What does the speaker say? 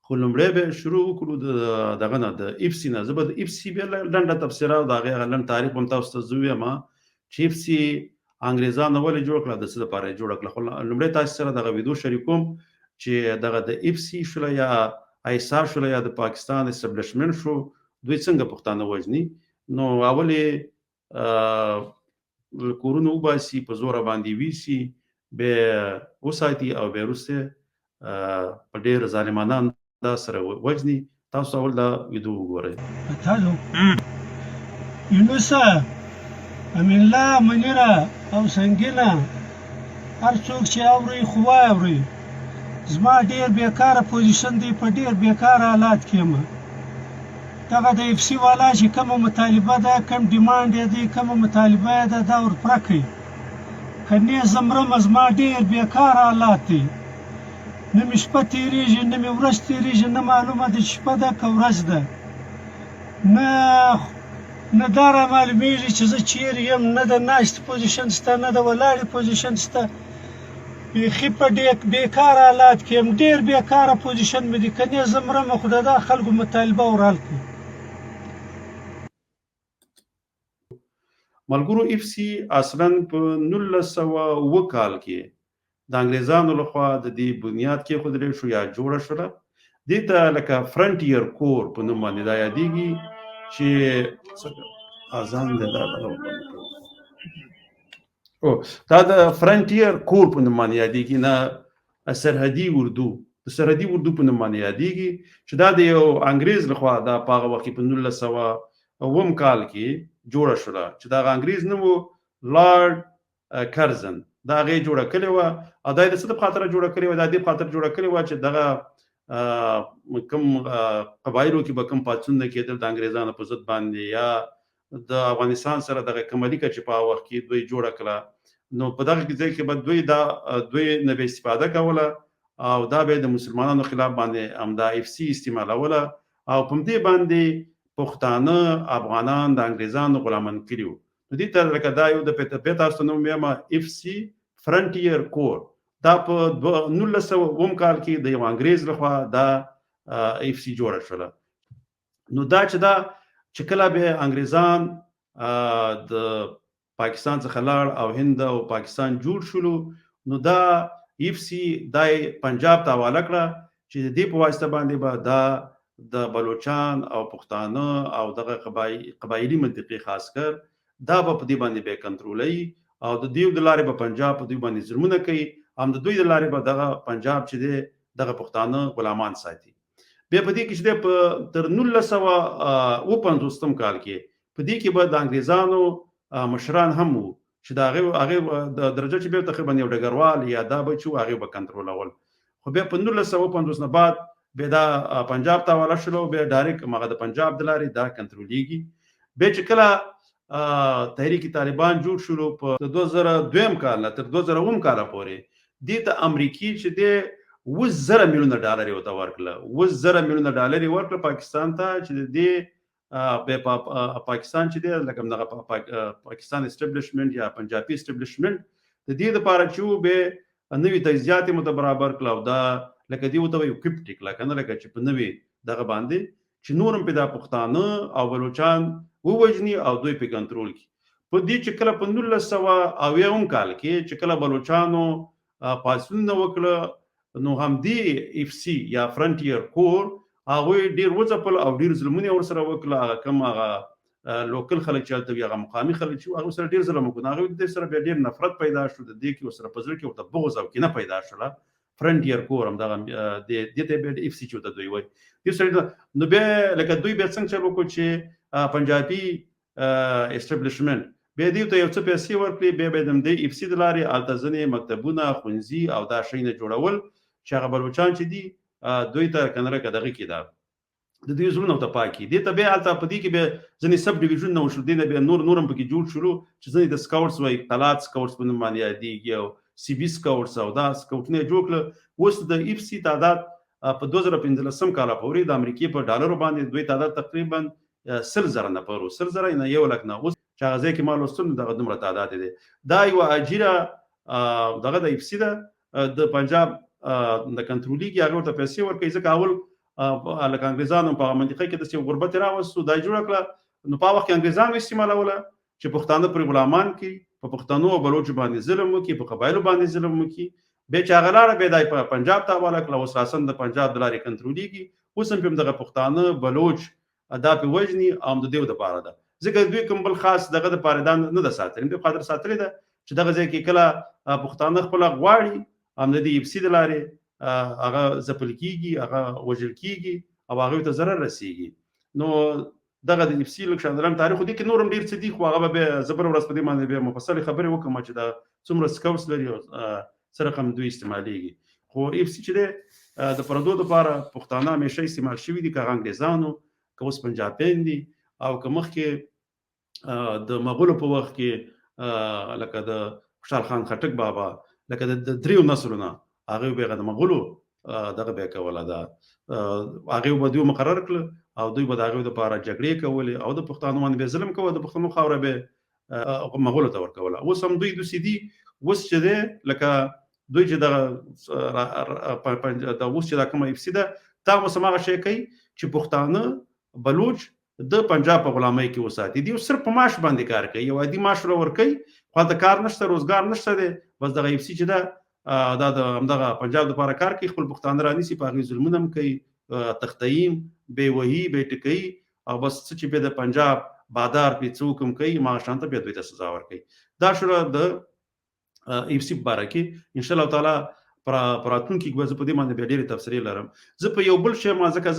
خو لومړی به شروع وکړو د دغه نه د اف سي نه. زه به د اف سي بیا لنډه تبصره او د هغې لنډ تعریف هم تاسو ته زه ووایم چې اف سي انګریزانو ولې جوړ کړه، د څه لپاره یې جوړه کړه. خو لومړی تاسو سره دغه ویډیو شریکوم چې دغه د اف سي شوله یا ایسار شوله یا د پاکستان اسټبلیشمنټ شو، دوی څنګه پښتانه وژني. نو اول یې له کورونو وباسي، په زوره باندې ویسي، بیا وساتي او بیا وروسته په ډېر ظالمانه انداز سره وژني. تاسو اول دا ویډیو وګورئ. تاسو یونسه امین الله منیره او سنگینه هر څوک چې اوري خو واوري، زما ډیر بیکاره پوزیشن دی، په ډیر بیکاره حالات کې یم. دغه د اف سی والا چې کومه مطالبه ده، کوم ډیمانډ یې دی، کومه مطالبه یې ده، دا ورپوره کړي. که نه زمرمه زما ډیر بیکاره حالات دی، نه مې شپه تېرېږي نه مې ورځ تېرېږي، نه معلومه ده چې شپه ده که ورځ ده، نه دا را معلومېږي چې زه چیرې یم، نه د ناستې پوزیشن شته نه د ولاړې پوزیشن شته. بیخي په بیکاره حالات کې یم، ډېر بیکاره پوزیشن مې دی. که نه زه مرمه خو د دا خلکو مطالبه ور حل کړي. ملګرو اف سی اصلا په 1909 کال کې د انګریزانو لخوا د دې بنیاد کېښودل شو یا جوړه شوله. دې ته لکه فرنټیر کور په نوم باندې دا یادېږي چې اذان دی دا د فرنټیر کور په نوم باندې یادېږي، نه سرحدي اردو، د سرحدي اردو په نوم باندې یادېږي، چې دا د یو انګریز لخوا دا په هغه وخت کې په 1909 کال کې جوړه شوله، چې دا انګریز نوم و لارډ کرزن. دا هغې جوړه کړې وه او دا یې د څه د خاطره جوړه کړې وه؟ دا دې په خاطر جوړه کړې وه چې دغه کوم قبایلو کې به کوم پاڅونونه کېدل د انګریزانو په ضد باندې، یا د افغانستان سره دغه کومه اړیکه چې په هغه وخت کې دوی جوړه کړه، نو په دغه ځای کې به دوی نه به استفاده کوله او دا به د مسلمانانو خلاف باندې همدا اف سی استعمالوله او په دې باندې پښتانه افغانان د انګریزانو غلامان کړي وو. نو دې ته لکه دا یو د بیا تاسو ته نوم وایم اف سی فرنټیر کور. دا په 1909 کال کې د یو انګریز لخوا دا اف سی جوړه شوله. نو دا چې کله به انګریزان د پاکستان څخه لاړ او هند او پاکستان جوړ شولو، نو دا اف سی دا پنجاب ته حواله کړه چې د دې په واسطه باندې به دا د بلوچان او پښتانه او دغه قبایلي منطقې خاص کر دا به په دې باندې به کنټرولوي او د دوی د لارې به پنجاب په دوی باندې ظلمونه کوي، هم د دوی د لارې به دغه پنجاب چې دی دغه پښتانه غلامان ساتي. بیا په دې کې چې دی تر 1950 کال کې په دې کې به د انګریزانو مشران هم وو چې د هغې د درجه چې بیا تقریبا یو ډګروال یا دا به چې هغې به کنټرولول. خو بیا په 1950 نه بعد بیا دا پنجاب ته حواله شولو، بیا ډایرکټ هغه د پنجاب د لارې دا کنټرولېږي. بیا چې کله تحریک طالبان جوړ شولو په 2002 کال نه تر 2009 کال پورې دې ته امریکې چې دی 20,000 میلیونه ډالر ورته ورکړه، 20,000 میلیونه ډالر یې ورکړه پاکستان ته، چې د دې پاکستان چې دی لکه دغه پاکستان اسټبلیشمنټ یا پنجابي اسټبلیشمنټ د دې لپاره چې به نوي تجهیزات یې مته برابر کړه او دا لکه دې ورته وایي اکوپډ کړه، که نه لکه چې په نوي دغه باندې چې نور هم پې دا پښتانه او بلوچان ووژني او دوی پې کنټرول کړي. په دې چې کله په 1990 کال کې چې کله بلوچانو پاڅونونه وکړه، نو همدې اف سی یا فرنټیر کور هغوی ډېر وځپل او ډېر ظلمونه یې ورسره وکړه. هغه کوم هغه لوکل خلک چې هلته وي، هغه مقامي خلک چې هغوی سره ډېر ظلم وکړو، هغوی د دې سره بیا ډېر نفرت پیدا شو، د دې کې ورسره په زړه کې ورته بغض او کینه پیدا شوله. فرنټیر کور همدغه دې ته بیا اف سی چې ورته دوی وایي. نو بیا لکه دوی بیا څنګه چل وکړو چې پنجابي اسټبلیشمنټ بیا دوی ته یو څه پیسې ورکړي، بیا به د دې اف سی د لارې هلته ځینې مکتبونه، ښوونځي او دا شیونه جوړول چې هغه بلوچان چې دي دوی ته که نه لکه دغه کې ده د دوی زړونه ورته پاکي. دې ته بیا هلته په دې کې بیا ځینې سب ډیویژنونه وشول، دې نه بیا نور هم پکې جوړ شولو چې ځینې د سکاوټس وایي، قلات سکاوټس په نوم باندې یادېږي او سی بي سکاوټس او دا سکاوټونه یې جوړ کړه. اوس د اف سی تعداد په 2015 کال پورې د امریکې په ډالرو باندې دوی تعداد تقریبا 100,000 نفر و، 100,000 نه 1 لک نه، اوس چې هغه ځای کې ما لوستل دغه دومره تعداد دی. دا یوه اجیره دغه د اف سی ده د پنجاب د کنټرولېږي، هغې ورته پیسې ورکوي ځکه اول لکه انګریزانو په هغه منطقه کې داسې غربت راوستو دا جوړه کړه نو په هغه وخت کې انګریزانو استعمالوله چې پښتانه پرې غلامان کړي په پښتنو او بلوچو باندې ظلم وکړي په قبایلو باندې ظلم وکړي بیا چې هغه لاره بیا د پنجاب ته حواله کړه اوس راسن د پنجاب د لارې کنټرولېږي اوس هم په دغه پښتانه بلوچ دا په وجني او د دیو د پاره ده ځکه دوی کوم بل خاص دغه د پاره دان نه د ساتل په خاطر ساتل ده چې دغه ځای کې کله پښتانه خپل غواړي هم د دې افسید لارې هغه ځپل کیږي هغه وجل کیږي او هغه ته ضرر رسیږي نو دغه د افسید لکشندران تاریخ دي کې نورم ډیر څه دي خو هغه به زبر ورځ په دې باندې به مفصل خبرې وکم چې دا څومره سکوس لري سره کوم دوی استعمالېږي خو افسید چې ده د پردو لپاره پښتانه همیشه استعمال شوي دي که انګریزانو که اوس پنجابین دي او که مخکې د مغولو په وخت کې لکه د خوشحال خان خټک بابا لکه د دریو نسلونه هغه به د مغولو دغه به کوله دا هغه به دوی مقرر کړل او دوی به د هغه لپاره جګړې کولې او د پښتنو باندې به ظلم کوه د پښتنو خاوره به مغولو ته ورکوله اوس هم دوی دوی دي اوس چې دی لکه دوی چې د اوس چې دا کومه افسیده تا اوس هم هغه شی کوي چې پښتانه بلوچ د پنجاب په غلامۍ کې وساتي دي صرف په معاش باندې کار کوي یو عادي معاش ورکوي خو د کار نشته روزګار نشته دی بس دغه افسی چې دا د همدغه پنجاب لپاره کار کوي خپل پښتانه رانیسي په هغې ظلمونه هم کوي تختیم بېوهي بېټکوي او بس څه چې بیا د پنجاب بادار پرې څه حکم کوي هماغه شان ته بیا دوی ته سزا ورکوي دا شوله د افسی په باره کې انشاءالله تعالی په راتلونکي کې به زه په دې باندې بیا ډېرې تبصرې لرم زه په یو بل شی ما ځکه